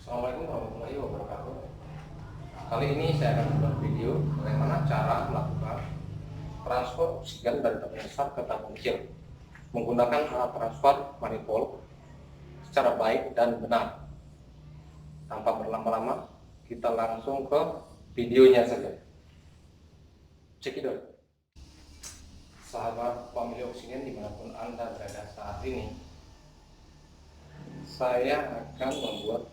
Assalamualaikum warahmatullahi wabarakatuh. Kali ini saya akan membuat video bagaimana cara melakukan transfer oksigen dari tabung besar ke tabung kecil menggunakan alat transfer manifold secara baik dan benar. Tanpa berlama-lama, kita langsung ke videonya saja. Cekidot. Sahabat pemilik oksigen dimanapun Anda berada saat ini, saya akan membuat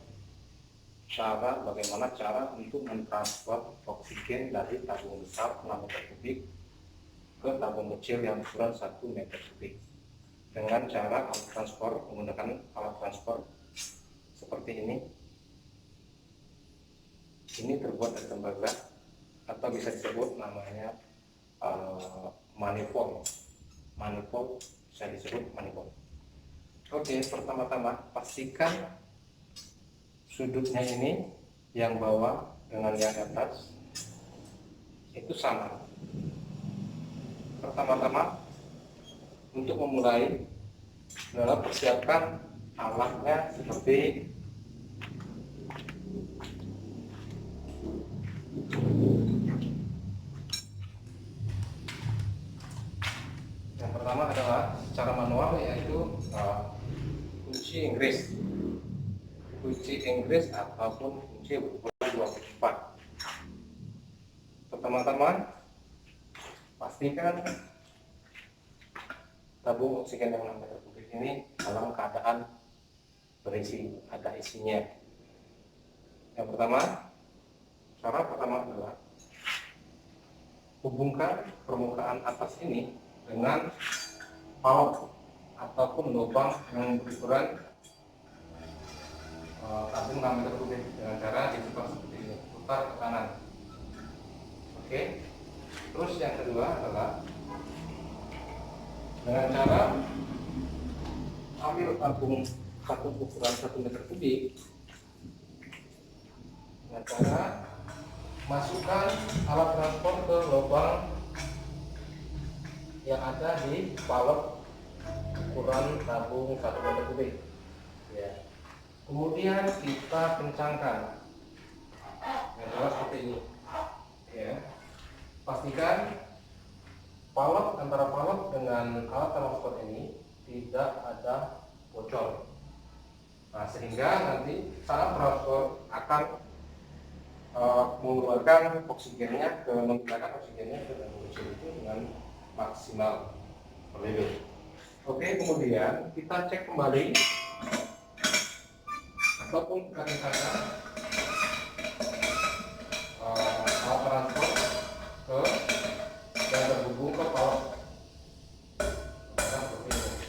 bagaimana cara untuk mentransfer oksigen dari tabung besar 6 meter kubik ke tabung kecil yang ukuran 1 meter kubik dengan cara alat transfer, menggunakan alat transfer seperti ini. Ini terbuat dari tembaga atau bisa disebut namanya manifold, bisa disebut manifold. Oke, pertama-tama pastikan sudutnya ini yang bawah dengan yang atas itu sama. Pertama-tama untuk memulai adalah persiapkan alatnya seperti yang pertama adalah secara manual, yaitu kunci Inggris ataupun kunci berukuran 24. Pertama-tama pastikan tabung oksigen yang 6 meter kubik ini dalam keadaan berisi, ada isinya. Yang pertama, cara pertama adalah hubungkan permukaan atas ini dengan palok ataupun lubang yang berukuran tabung 6 meter kubik dengan cara diputar seperti ini, putar ke kanan. Oke. Terus yang kedua adalah dengan cara ambil tabung ukuran 1 meter kubik dengan cara masukkan alat transport ke lubang yang ada di palok ukuran tabung 1 meter kubik. Ya. Kemudian kita kencangkan, yang jelas seperti ini. Ya. Pastikan antara palok dengan alat transport ini tidak ada bocor. Nah, sehingga nanti saat transfer akan mengeluarkan oksigennya menggunakan oksigennya ke tabung kecil itu dengan maksimal. Oke, kemudian kita cek kembali ataupun kencangkan alat transfer ke yang terhubung ke palok.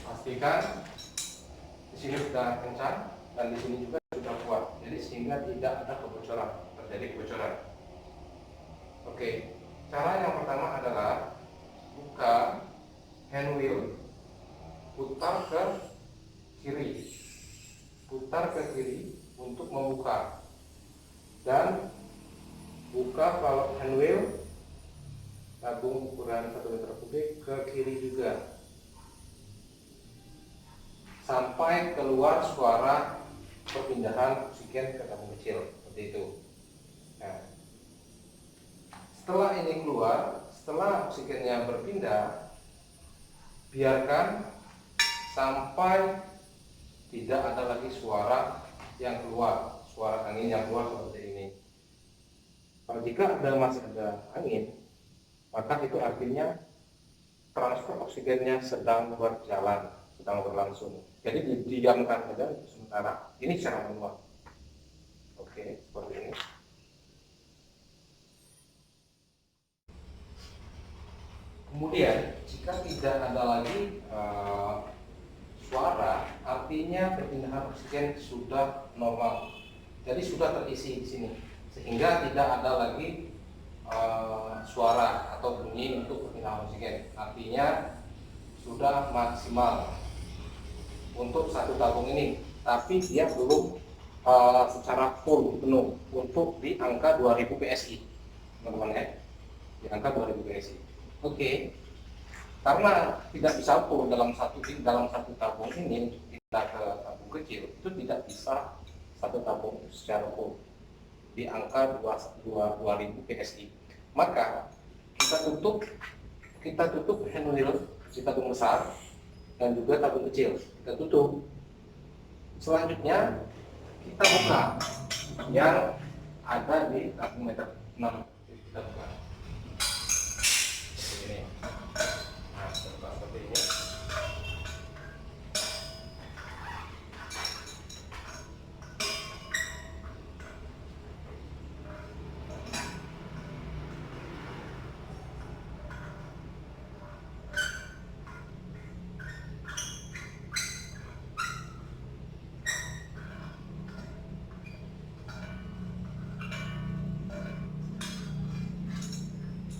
Pastikan di sini sudah kencang dan di sini juga sudah kuat, jadi sehingga tidak ada terjadi kebocoran. Oke, cara yang pertama adalah buka hand wheel, putar ke kiri untuk membuka, dan buka palok hand wheel tabung ukuran 1 meter kubik ke kiri juga sampai keluar suara perpindahan oksigen ke tabung kecil seperti itu. Nah, setelah ini keluar, setelah oksigennya berpindah, biarkan sampai tidak ada lagi suara yang keluar, suara angin yang keluar seperti ini. Jika masih ada angin, maka itu artinya transfer oksigennya sedang berlangsung. Jadi didiamkan saja sementara. Ini secara manual. Oke, seperti ini. Kemudian jika tidak ada lagi suara, artinya perpindahan oksigen sudah normal. Jadi sudah terisi di sini, sehingga tidak ada lagi suara atau bunyi untuk perpindahan oksigen. Artinya sudah maksimal untuk satu tabung ini, tapi dia belum secara full penuh untuk di angka 2000 PSI, teman-teman ya, di angka 2000 PSI. Oke. Karena tidak bisa dalam satu tabung ini untuk pindah ke tabung kecil, itu tidak bisa satu tabung secara full di angka 2000 PSI. Maka kita tutup handle di tabung besar dan juga tabung kecil, kita tutup. Selanjutnya kita buka yang ada di tabung meter 6, kita buka seperti ini. Nah, seperti ini.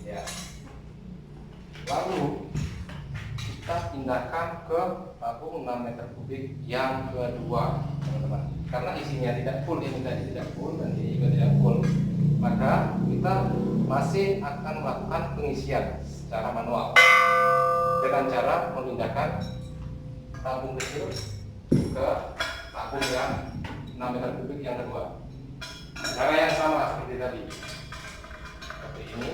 Ya. Lalu kita pindahkan ke tabung 6 meter kubik yang kedua, teman-teman. Karena isinya tidak full, ini tadi tidak full dan ini juga tidak full, maka kita masih akan melakukan pengisian secara manual dengan cara memindahkan tabung kecil ke tabung yang 6 meter kubik yang kedua. Cara yang sama seperti tadi. Seperti ini,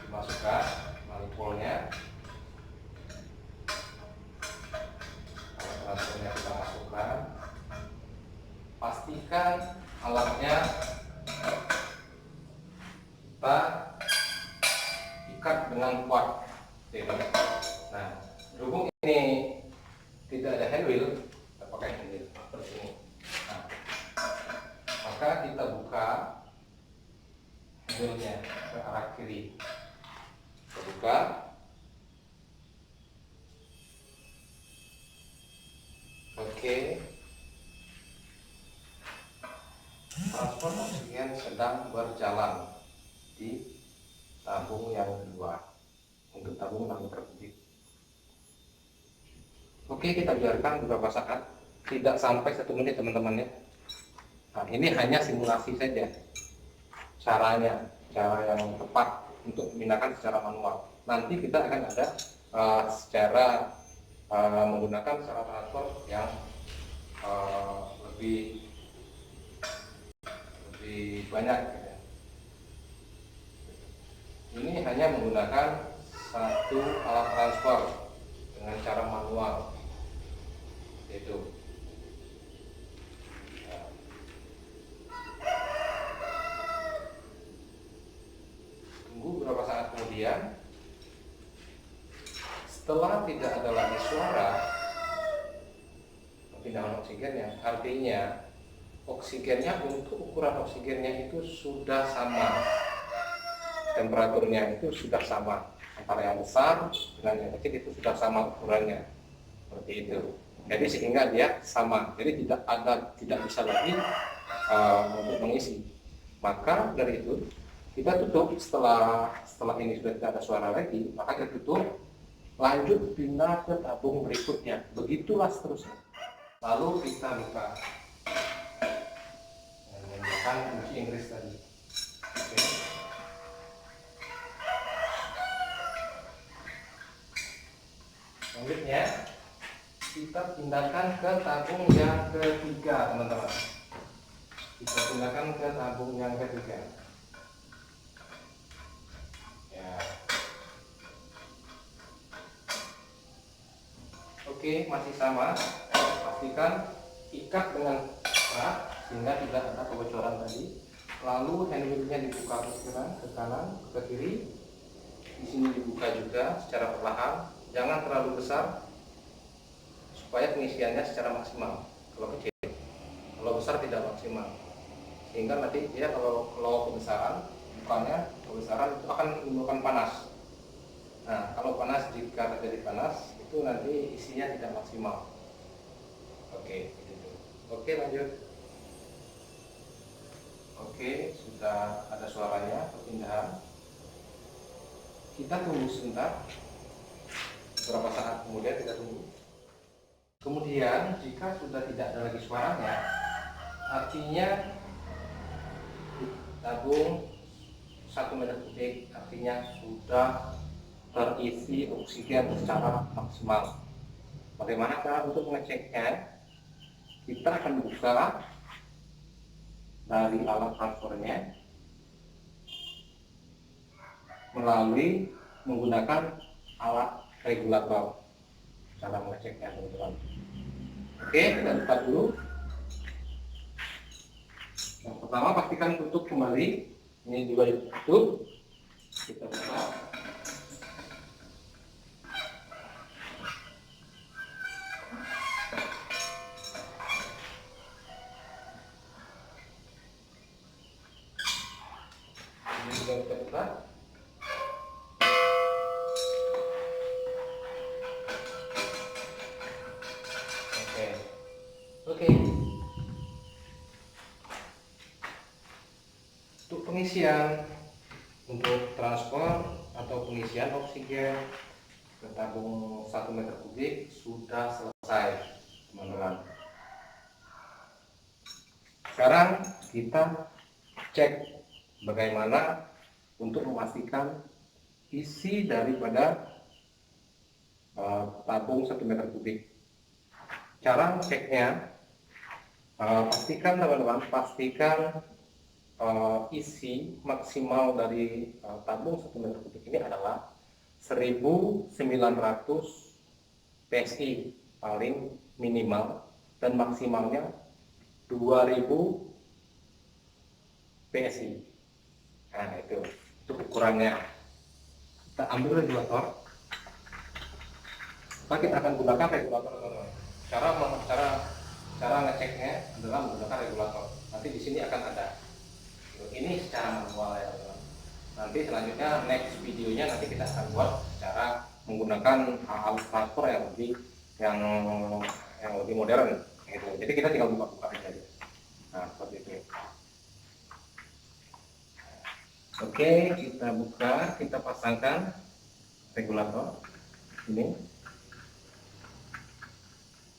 dimasukkan manifoldnya, alat-alatnya kita masukkan, pastikan alatnya kita ikat dengan kuat. Nah, berhubung ini tidak ada handwheel, kita pakai handwheel seperti ini. Nah, maka kita buka handle-nya ke arah kiri. Kita buka. Oke. Transfer oksigen sedang berjalan di tabung yang kedua untuk tabung 6 meter kubik. Oke, kita biarkan beberapa saat, tidak sampai 1 menit teman-teman ya. Nah, ini hanya simulasi saja. Cara yang tepat untuk memindahkan secara manual. Nanti kita akan ada menggunakan cara transfer yang lebih banyak. Ini hanya menggunakan satu alat transfer dengan cara manual, yaitu tunggu beberapa saat kemudian. Setelah tidak ada lagi suara perpindahan oksigennya, artinya oksigennya, untuk ukuran oksigennya itu sudah sama, temperaturnya itu sudah sama, antara yang besar dengan yang kecil itu sudah sama ukurannya, seperti itu. Jadi sehingga dia sama, jadi tidak bisa lagi untuk mengisi. Maka dari itu kita tutup. Setelah ini sudah tidak ada suara lagi, maka kita tutup, lanjut pindah ke tabung berikutnya, begitulah seterusnya. Lalu kita buka menggunakan kunci Inggris tadi. Oke. Selanjutnya kita pindahkan ke tabung yang ketiga, teman-teman. Kita pindahkan ke tabung yang ketiga. Ya. Oke, masih sama. Pastikan ikat dengan erat sehingga tidak ada kebocoran tadi. Lalu handle-nya dibuka ke kanan, ke kiri. Di sini dibuka juga secara perlahan. Jangan terlalu besar supaya pengisiannya secara maksimal. Kalau kecil, kalau besar tidak maksimal. Sehingga nanti dia kalau kebesaran, bukannya kebesaran itu akan menimbulkan panas. Nah, kalau panas, jika terjadi panas, itu nanti isinya tidak maksimal. Oke, gitu. Oke, lanjut. Oke, sudah ada suaranya perpindahan. Kita tunggu sebentar, beberapa saat kemudian kita tunggu. Kemudian jika sudah tidak ada lagi suaranya, artinya tabung 1 meter kubik artinya sudah terisi oksigen secara maksimal. Bagaimana cara untuk mengeceknya? Kita akan buka dari alat transfernya melalui menggunakan alat regulator. Cara mengeceknya teman-teman. Oke, kita buka dulu. Yang pertama pastikan tutup kembali. Ini juga ditutup. Kita buka. Ini juga kita buka. Oke. Untuk pengisian, untuk transfer atau pengisian oksigen ke tabung 1 meter kubik sudah selesai, teman-teman. Sekarang kita cek bagaimana untuk memastikan isi daripada tabung 1 meter kubik. Cara ceknya, pastikan teman-teman, isi maksimal dari tabung 1 meter kubik ini adalah 1900 PSI paling minimal, dan maksimalnya 2000 PSI. Nah, itu ukurannya. Kita ambil regulator. Kita akan gunakan regulator, teman-teman. Cara ngeceknya adalah menggunakan regulator. Nanti di sini akan ada. Ini secara manual ya, teman-teman. Nanti selanjutnya next videonya nanti kita akan buat cara menggunakan alat transfer yang lebih modern gitu. Jadi kita tinggal buka aja. Nah, seperti itu. Oke, kita buka, kita pasangkan regulator ini.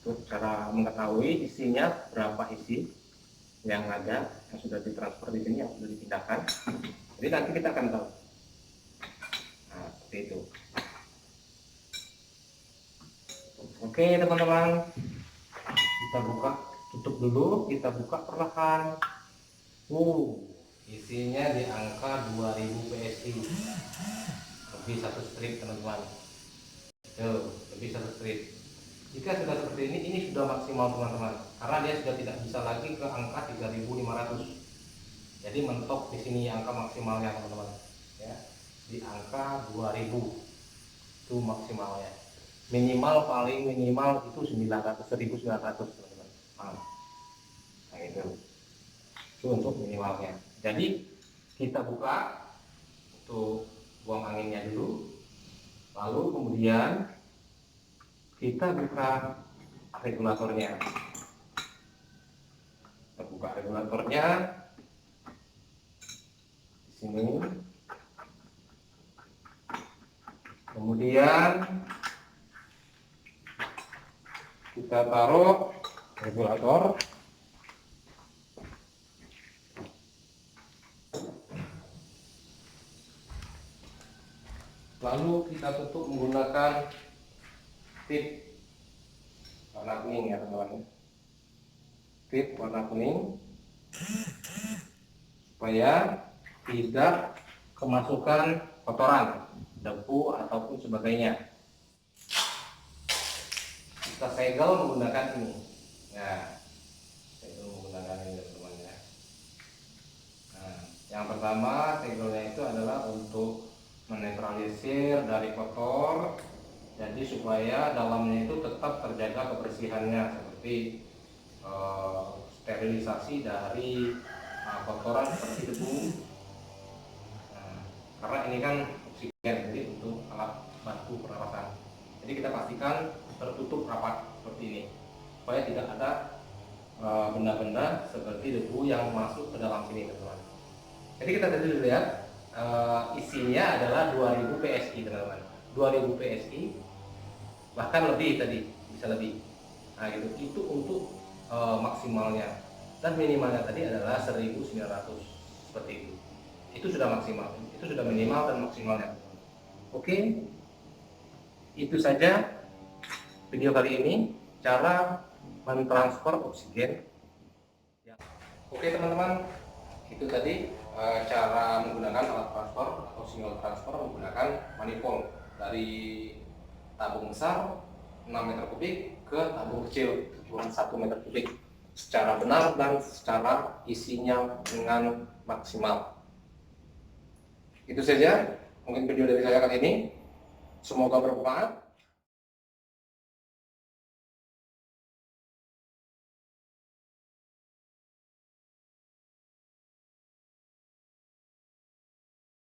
Untuk cara mengetahui isinya berapa isi yang ada, yang sudah ditransfer di sini, yang sudah dipindahkan. Jadi nanti kita akan tahu. Nah, seperti itu. Oke, teman-teman, kita buka, tutup dulu, kita buka perlahan. Isinya di angka 2000 PSI, lebih 1 strip, teman-teman. Lebih 1 strip. Jika sudah seperti ini sudah maksimal, teman-teman, karena dia sudah tidak bisa lagi ke angka 3500. Jadi mentok di sini angka maksimalnya, teman-teman. Ya, di angka 2000 itu maksimalnya. Minimal, paling minimal itu 1900, teman-teman. Nah, itu untuk minimalnya. Jadi kita buka untuk buang anginnya dulu, lalu kemudian kita buka regulatornya. Kita buka regulatornya di sini. Kemudian kita taruh regulator. Lalu kita tutup menggunakan tip warna kuning ya, teman-teman. Tip warna kuning supaya tidak kemasukan kotoran, debu ataupun sebagainya. Kita segel menggunakan ini. Nah, segel menggunakan ini, teman-teman ya. Nah, yang pertama segelnya itu adalah untuk menetralisir dari kotor, jadi supaya dalamnya itu tetap terjaga kebersihannya, seperti sterilisasi dari kotoran seperti debu. Nah, karena ini kan oksigen, jadi untuk alat bantu pernapasan. Jadi kita pastikan tertutup rapat seperti ini supaya tidak ada benda-benda seperti debu yang masuk ke dalam sini, teman-teman. Jadi kita tadi lihat isinya adalah 2000 PSI, teman-teman. 2000 PSI, bahkan lebih tadi, bisa lebih. Nah, gitu. Itu untuk maksimalnya, dan minimalnya tadi adalah 1900 seperti itu. Itu sudah maksimal, itu sudah minimal dan maksimalnya. Oke, itu saja video kali ini, cara mentransfer oksigen. Oke, teman-teman, Itu tadi cara menggunakan alat transfer atau single transfer menggunakan manifold dari tabung besar 6 meter kubik ke tabung kecil ukuran 1 meter kubik secara benar dan secara isinya dengan maksimal. Itu saja mungkin video dari saya kali ini, semoga bermanfaat.